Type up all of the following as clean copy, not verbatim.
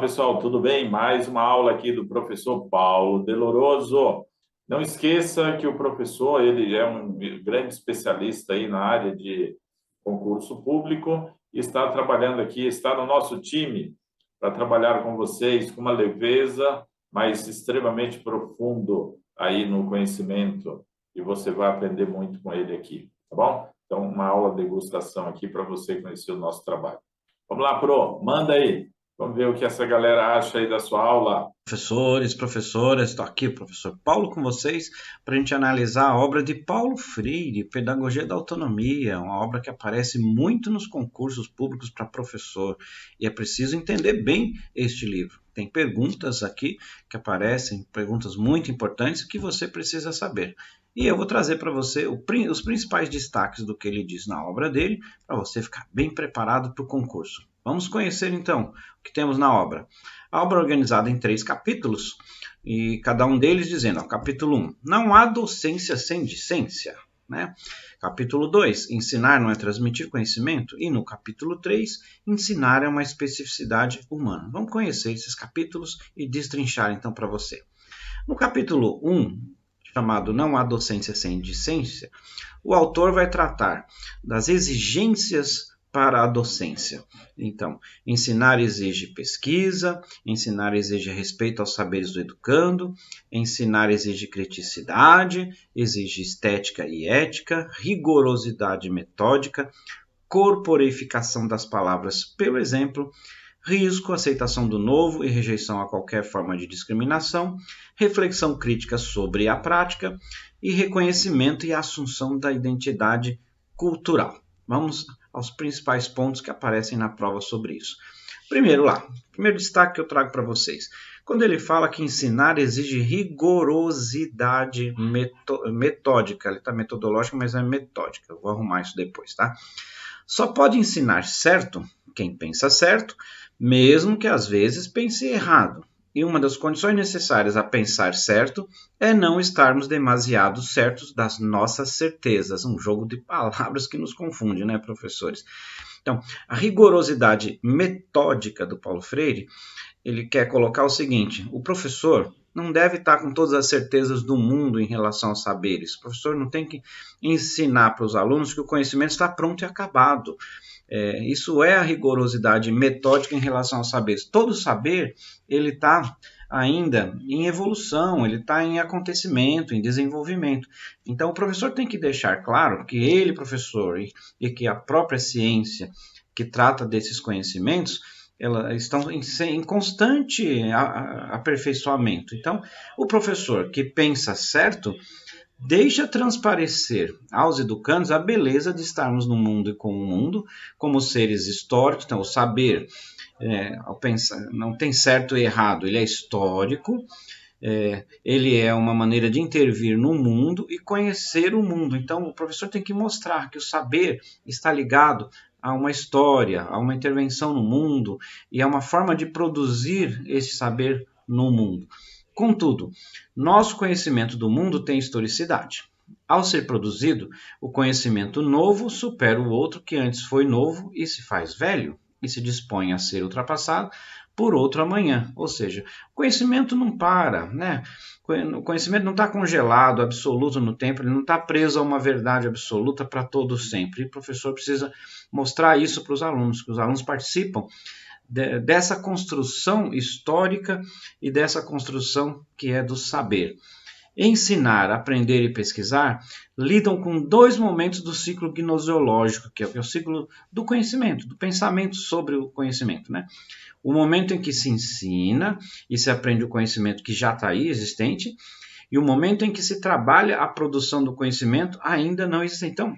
Pessoal, tudo bem? Mais uma aula aqui do professor Paulo Deloroso. Não esqueça que o professor, ele é um grande especialista aí na área de concurso público e está trabalhando aqui, está no nosso time para trabalhar com vocês com uma leveza, mas extremamente profundo aí no conhecimento, e você vai aprender muito com ele aqui, tá bom? Então, uma aula de degustação aqui para você conhecer o nosso trabalho. Vamos lá, Pro, manda aí. Vamos ver o que essa galera acha aí da sua aula. Professores, professoras, estou aqui, o professor Paulo, com vocês, para a gente analisar a obra de Paulo Freire, Pedagogia da Autonomia, uma obra que aparece muito nos concursos públicos para professor, e é preciso entender bem este livro. Tem perguntas aqui que aparecem, perguntas muito importantes que você precisa saber. E eu vou trazer para você os principais destaques do que ele diz na obra dele, para você ficar bem preparado para o concurso. Vamos conhecer então o que temos na obra. A obra é organizada em 3 capítulos, e cada um deles dizendo, capítulo 1, não há docência sem discência. Né? Capítulo 2, ensinar não é transmitir conhecimento. E no capítulo 3, ensinar é uma especificidade humana. Vamos conhecer esses capítulos e destrinchar então para você. No capítulo 1, chamado Não há docência sem discência, o autor vai tratar das exigências para a docência. Então, ensinar exige pesquisa, ensinar exige respeito aos saberes do educando, ensinar exige criticidade, exige estética e ética, rigorosidade metódica, corporificação das palavras pelo exemplo, risco, aceitação do novo e rejeição a qualquer forma de discriminação, reflexão crítica sobre a prática e reconhecimento e assunção da identidade cultural. Vamos aos principais pontos que aparecem na prova sobre isso. Primeiro destaque que eu trago para vocês. Quando ele fala que ensinar exige rigorosidade metódica, ele está metodológica, mas é metódica. Eu vou arrumar isso depois, tá? Só pode ensinar certo quem pensa certo, mesmo que às vezes pense errado. E uma das condições necessárias a pensar certo é não estarmos demasiado certos das nossas certezas. Um jogo de palavras que nos confunde, né, professores? Então, a rigorosidade metódica do Paulo Freire, ele quer colocar o seguinte: o professor não deve estar com todas as certezas do mundo em relação aos saberes. O professor não tem que ensinar para os alunos que o conhecimento está pronto e acabado. Isso é a rigorosidade metódica em relação aos saberes. Todo saber, ele está ainda em evolução, ele está em acontecimento, em desenvolvimento. Então, o professor tem que deixar claro que ele, professor, e que a própria ciência que trata desses conhecimentos, elas estão em constante aperfeiçoamento. Então, o professor que pensa certo deixa transparecer aos educandos a beleza de estarmos no mundo e com o mundo, como seres históricos. Então, o saber, ao pensar, não tem certo e errado, ele é histórico, ele é uma maneira de intervir no mundo e conhecer o mundo. Então, o professor tem que mostrar que o saber está ligado a uma história, a uma intervenção no mundo e a uma forma de produzir esse saber no mundo. Contudo, nosso conhecimento do mundo tem historicidade. Ao ser produzido, o conhecimento novo supera o outro que antes foi novo e se faz velho e se dispõe a ser ultrapassado por outro amanhã. Ou seja, o conhecimento não para, né? O conhecimento não está congelado, absoluto no tempo, ele não está preso a uma verdade absoluta para todo sempre. E o professor precisa mostrar isso para os alunos, que os alunos participam dessa construção histórica e dessa construção que é do saber. Ensinar, aprender e pesquisar lidam com 2 momentos do ciclo gnoseológico, que é o ciclo do conhecimento, do pensamento sobre o conhecimento, né? O momento em que se ensina e se aprende o conhecimento que já está aí, existente, e o momento em que se trabalha a produção do conhecimento ainda não existente. Então,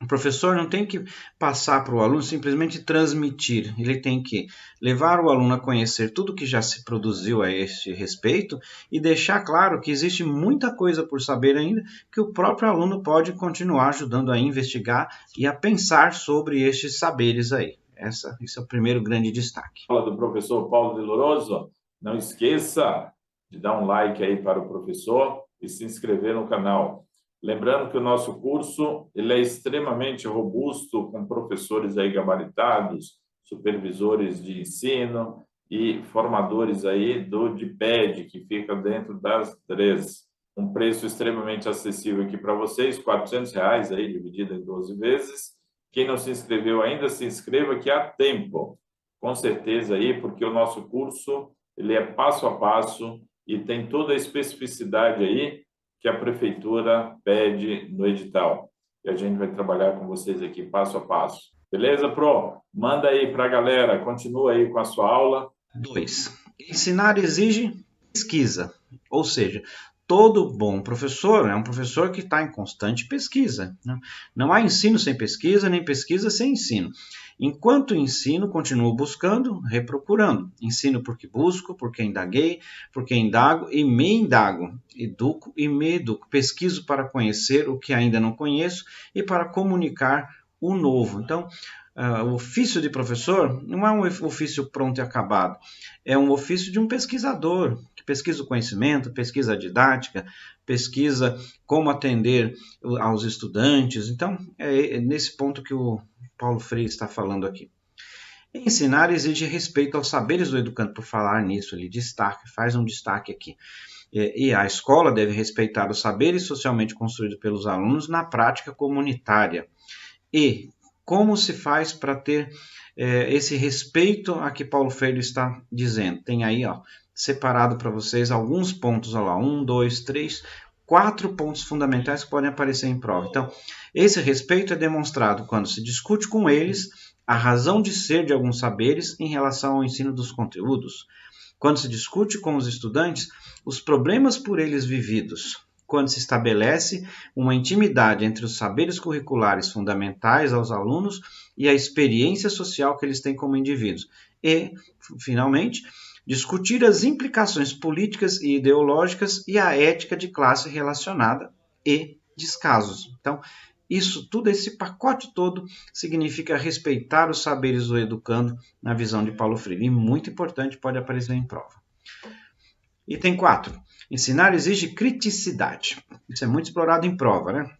o professor não tem que passar para o aluno simplesmente transmitir, ele tem que levar o aluno a conhecer tudo que já se produziu a este respeito e deixar claro que existe muita coisa por saber ainda que o próprio aluno pode continuar ajudando a investigar e a pensar sobre estes saberes aí. Esse é o primeiro grande destaque. Fala do professor Paulo Deloroso. Não esqueça de dar um like aí para o professor e se inscrever no canal. Lembrando que o nosso curso ele é extremamente robusto, com professores aí gabaritados, supervisores de ensino, e formadores aí do DIPED, que fica dentro das três. Um preço extremamente acessível aqui para vocês, R$ 400 aí, dividido em 12 vezes. Quem não se inscreveu ainda, se inscreva que há tempo, com certeza aí, porque o nosso curso ele é passo a passo e tem toda a especificidade aí que a prefeitura pede no edital. E a gente vai trabalhar com vocês aqui passo a passo. Beleza, Pro? Manda aí para a galera, continua aí com a sua aula. 2. Ensinar exige pesquisa, ou seja, todo bom professor é um professor que está em constante pesquisa. Né? Não há ensino sem pesquisa, nem pesquisa sem ensino. Enquanto ensino, continuo buscando, reprocurando. Ensino porque busco, porque indaguei, porque indago e me indago. Educo e me educo. Pesquiso para conhecer o que ainda não conheço e para comunicar o novo. Então, o ofício de professor não é um ofício pronto e acabado, é um ofício de um pesquisador, que pesquisa o conhecimento, pesquisa a didática, pesquisa como atender aos estudantes. Então, é nesse ponto que o Paulo Freire está falando aqui. Ensinar exige respeito aos saberes do educando. Por falar nisso, ele faz um destaque aqui. E a escola deve respeitar os saberes socialmente construídos pelos alunos na prática comunitária. E como se faz para ter esse respeito a que Paulo Freire está dizendo? Tem aí, ó, separado para vocês alguns pontos, olha lá, 1, 2, 3, 4 pontos fundamentais que podem aparecer em prova. Então, esse respeito é demonstrado quando se discute com eles a razão de ser de alguns saberes em relação ao ensino dos conteúdos, quando se discute com os estudantes os problemas por eles vividos, quando se estabelece uma intimidade entre os saberes curriculares fundamentais aos alunos e a experiência social que eles têm como indivíduos. E, finalmente, discutir as implicações políticas e ideológicas e a ética de classe relacionada e descasos. Então, isso tudo, esse pacote todo, significa respeitar os saberes do educando na visão de Paulo Freire. E muito importante, pode aparecer em prova. Item 4. Ensinar exige criticidade. Isso é muito explorado em prova, né?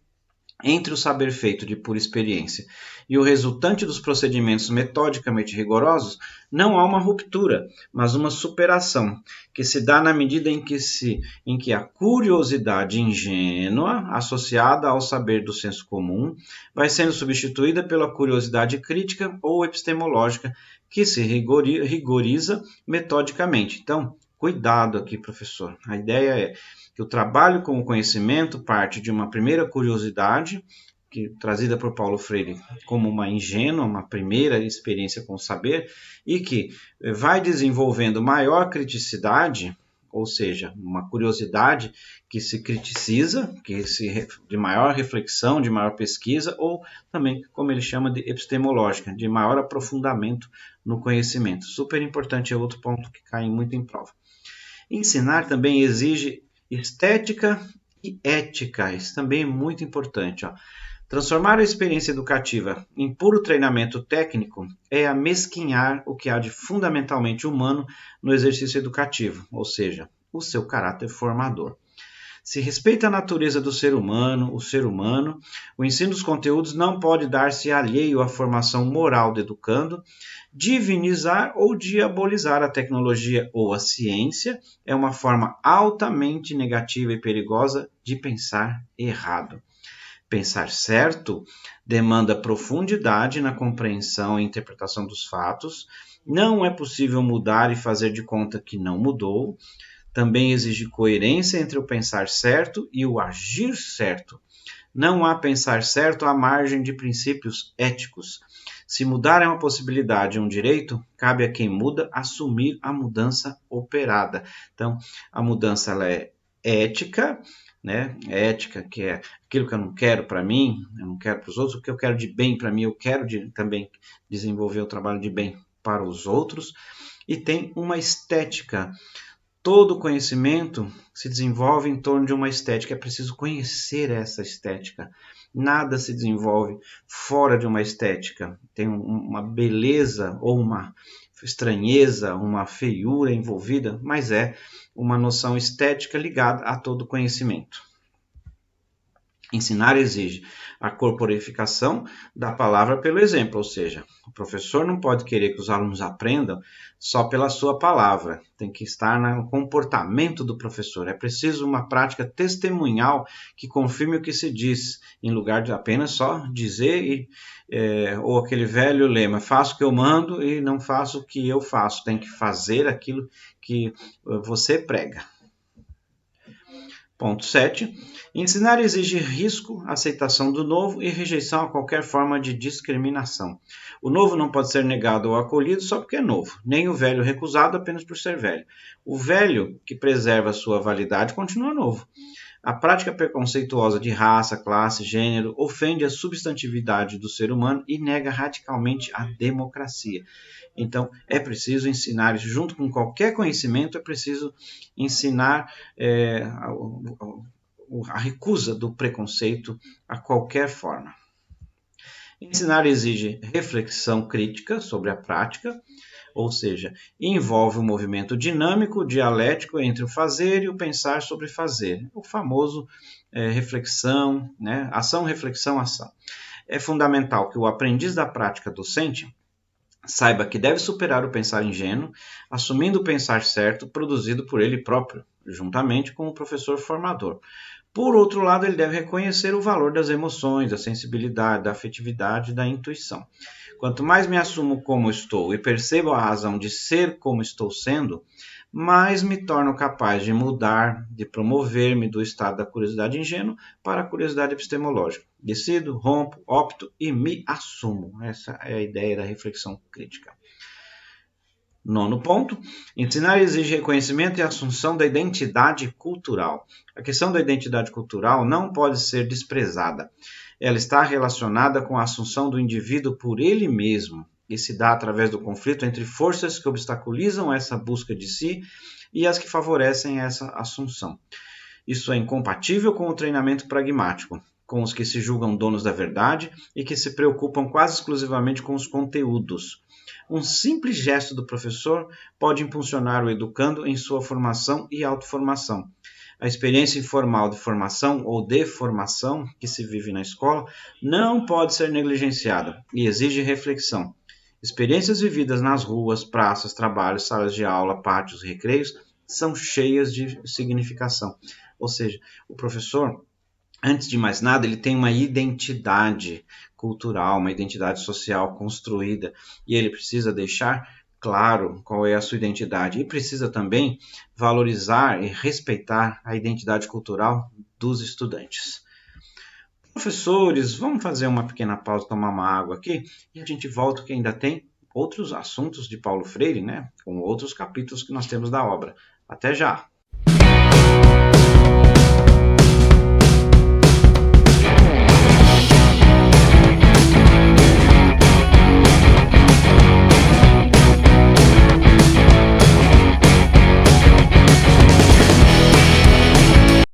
Entre o saber feito de pura experiência e o resultante dos procedimentos metodicamente rigorosos, não há uma ruptura, mas uma superação, que se dá na medida em que a curiosidade ingênua, associada ao saber do senso comum, vai sendo substituída pela curiosidade crítica ou epistemológica, que se rigoriza metodicamente. Então, cuidado aqui, professor. A ideia é que o trabalho com o conhecimento parte de uma primeira curiosidade, trazida por Paulo Freire como uma ingênua, uma primeira experiência com o saber, e que vai desenvolvendo maior criticidade, ou seja, uma curiosidade que se criticiza, de maior reflexão, de maior pesquisa, ou também, como ele chama, de epistemológica, de maior aprofundamento no conhecimento. Super importante, é outro ponto que cai muito em prova. Ensinar também exige estética e ética, isso também é muito importante. Ó. Transformar a experiência educativa em puro treinamento técnico é amesquinhar o que há de fundamentalmente humano no exercício educativo, ou seja, o seu caráter formador. Se respeita a natureza do ser humano, o ensino dos conteúdos não pode dar-se alheio à formação moral do educando. Divinizar ou diabolizar a tecnologia ou a ciência é uma forma altamente negativa e perigosa de pensar errado. Pensar certo demanda profundidade na compreensão e interpretação dos fatos. Não é possível mudar e fazer de conta que não mudou. Também exige coerência entre o pensar certo e o agir certo. Não há pensar certo à margem de princípios éticos. Se mudar é uma possibilidade, um direito, cabe a quem muda assumir a mudança operada. Então, a mudança ela é ética, né? Ética, que é aquilo que eu não quero para mim, eu não quero para os outros, o que eu quero de bem para mim, eu quero também desenvolver o trabalho de bem para os outros. E tem uma estética. Todo conhecimento se desenvolve em torno de uma estética. É preciso conhecer essa estética. Nada se desenvolve fora de uma estética. Tem uma beleza ou uma estranheza, uma feiura envolvida, mas é uma noção estética ligada a todo conhecimento. Ensinar exige a corporificação da palavra pelo exemplo, ou seja, o professor não pode querer que os alunos aprendam só pela sua palavra, tem que estar no comportamento do professor. É preciso uma prática testemunhal que confirme o que se diz, em lugar de apenas só dizer, ou aquele velho lema, faço o que eu mando e não faço o que eu faço, tem que fazer aquilo que você prega. Ponto 7. Ensinar exige risco, aceitação do novo e rejeição a qualquer forma de discriminação. O novo não pode ser negado ou acolhido só porque é novo, nem o velho recusado apenas por ser velho. O velho que preserva sua validade continua novo. A prática preconceituosa de raça, classe, gênero ofende a substantividade do ser humano e nega radicalmente a democracia. Então, é preciso ensinar, junto com qualquer conhecimento, é preciso ensinar a recusa do preconceito a qualquer forma. Ensinar exige reflexão crítica sobre a prática, ou seja, envolve um movimento dinâmico, dialético entre o fazer e o pensar sobre fazer. O famoso reflexão, né? Ação, reflexão, ação. É fundamental que o aprendiz da prática docente saiba que deve superar o pensar ingênuo, assumindo o pensar certo produzido por ele próprio, juntamente com o professor formador. Por outro lado, ele deve reconhecer o valor das emoções, da sensibilidade, da afetividade e da intuição. Quanto mais me assumo como estou e percebo a razão de ser como estou sendo, mais me torno capaz de mudar, de promover-me do estado da curiosidade ingênua para a curiosidade epistemológica. Decido, rompo, opto e me assumo. Essa é a ideia da reflexão crítica. 9º ponto, ensinar exige reconhecimento e assunção da identidade cultural. A questão da identidade cultural não pode ser desprezada. Ela está relacionada com a assunção do indivíduo por ele mesmo e se dá através do conflito entre forças que obstaculizam essa busca de si e as que favorecem essa assunção. Isso é incompatível com o treinamento pragmático, com os que se julgam donos da verdade e que se preocupam quase exclusivamente com os conteúdos. Um simples gesto do professor pode impulsionar o educando em sua formação e autoformação. A experiência informal de formação ou deformação que se vive na escola não pode ser negligenciada e exige reflexão. Experiências vividas nas ruas, praças, trabalhos, salas de aula, pátios, recreios são cheias de significação. Ou seja, o professor, antes de mais nada, ele tem uma identidade cultural, uma identidade social construída e ele precisa deixar claro qual é a sua identidade e precisa também valorizar e respeitar a identidade cultural dos estudantes. Professores, vamos fazer uma pequena pausa, tomar uma água aqui e a gente volta que ainda tem outros assuntos de Paulo Freire, né? Com outros capítulos que nós temos da obra. Até já!